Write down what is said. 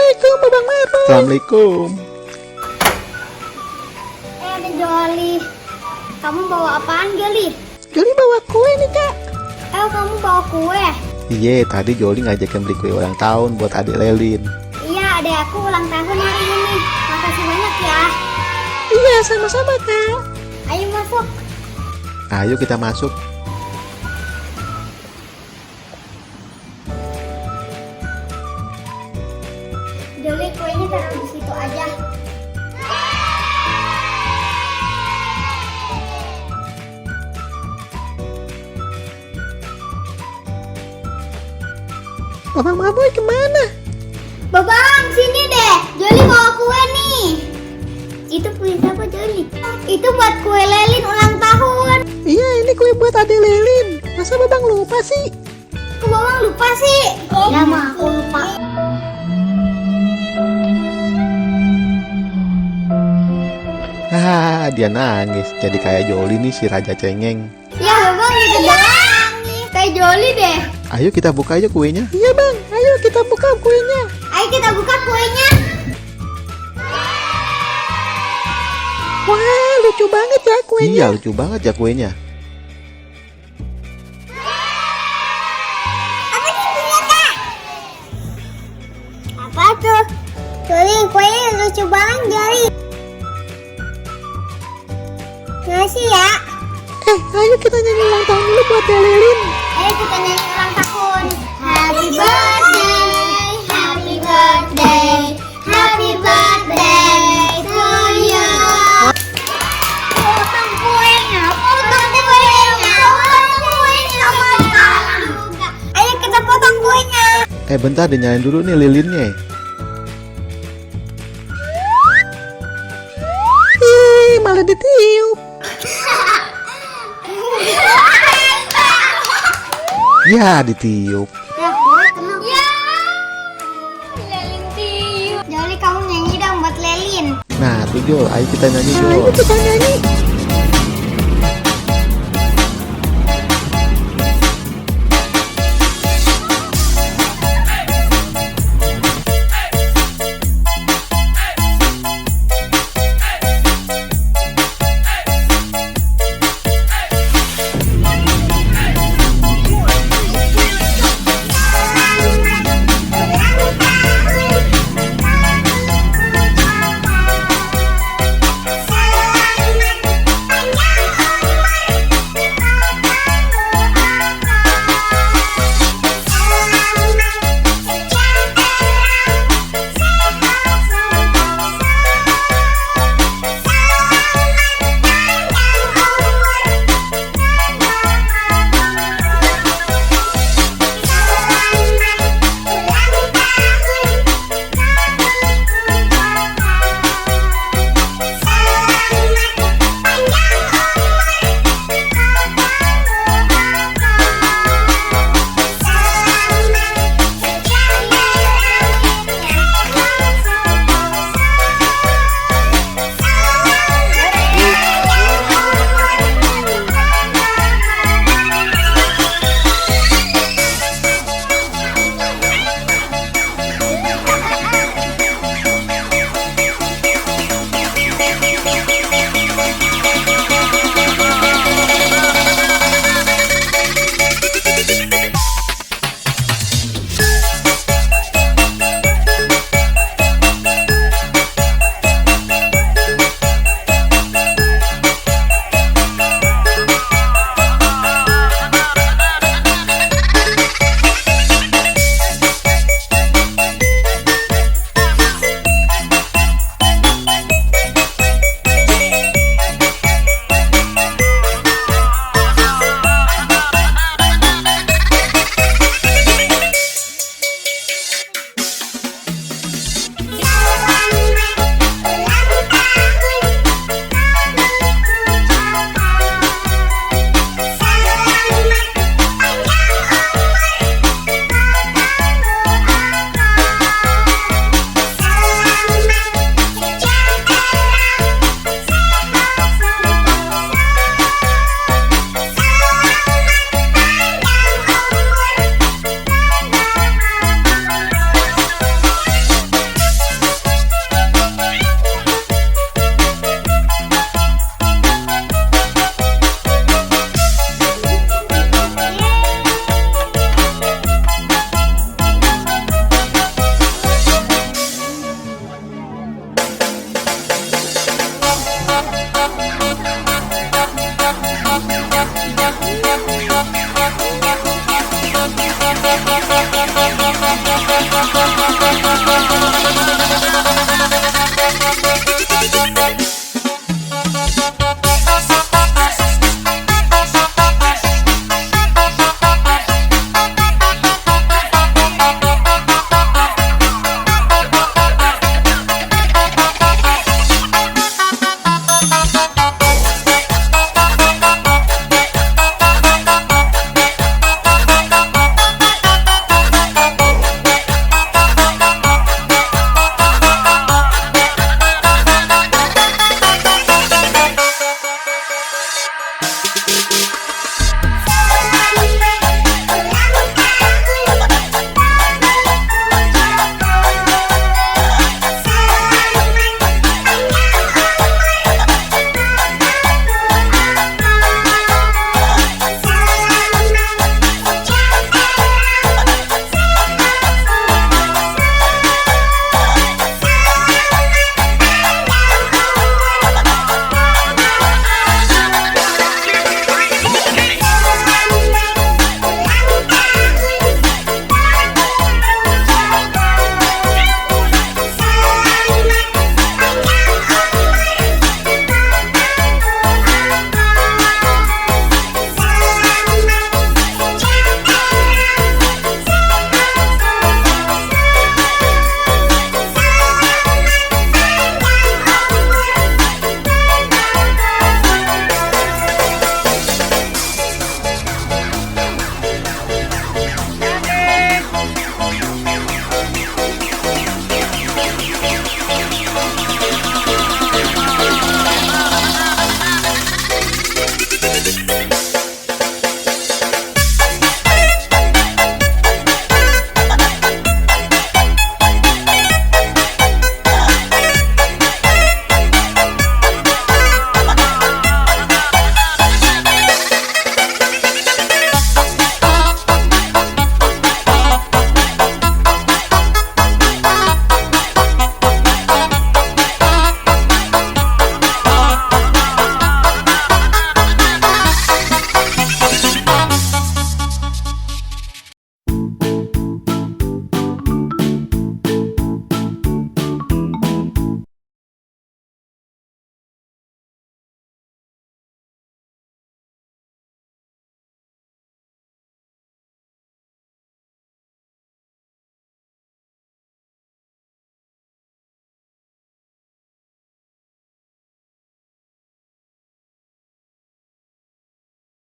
Assalamualaikum Babang Maruf. Assalamualaikum. Ada Joli. Kamu bawa apaan, Joli? Joli bawa kue nih Kak. Kamu bawa kue? Iya, tadi Joli ngajakin beli kue ulang tahun buat adik Lelin. Iya, adek aku ulang tahun hari ini. Makasih banyak ya. Iya, sama-sama Kak. Ayo masuk. Ayo kita masuk. Joli, kuenya taruh di situ aja. Babang Maruf kemana? Babang, sini deh. Joli bawa kue nih. Itu kue siapa, Joli? Itu buat kue Lelin ulang tahun. Iya, ini kue buat adik Lelin. Masa Babang lupa sih? Kok Babang lupa sih? Ya, mah aku lupa. Hahaha, dia nangis. Jadi kayak Joli nih si Raja Cengeng. Ya, Babang gitu doang. Kayak Joli deh. Ayo kita buka aja kuenya. Iya Bang, ayo kita buka kuenya. Ayo kita buka kuenya. Wah, lucu banget ya kuenya. Iya, lucu banget ya kuenya. Apa sih punya Kak? Apa tuh? Joli, kuenya lucu banget, Joli. Ngasih ya. Ayo kita nyanyi ulang tahun dulu buat Dek Lelin. Ayo kita nyanyi ulang tahun. Happy birthday, happy birthday, happy birthday to you. Potong kuenya, potong kuenya, potong kuenya. Ayo kita potong kuenya. Bentar dinyalain dulu nih lilinnya. Ih, malah ditiup. Ya, ditiup. Ya, boleh tenang. Ya, Lelin tiup. Joli, kamu nyanyi dong buat Lelin. Nah, tuh Jol, ayo kita nyanyi Ayo Jol. kita nyanyi.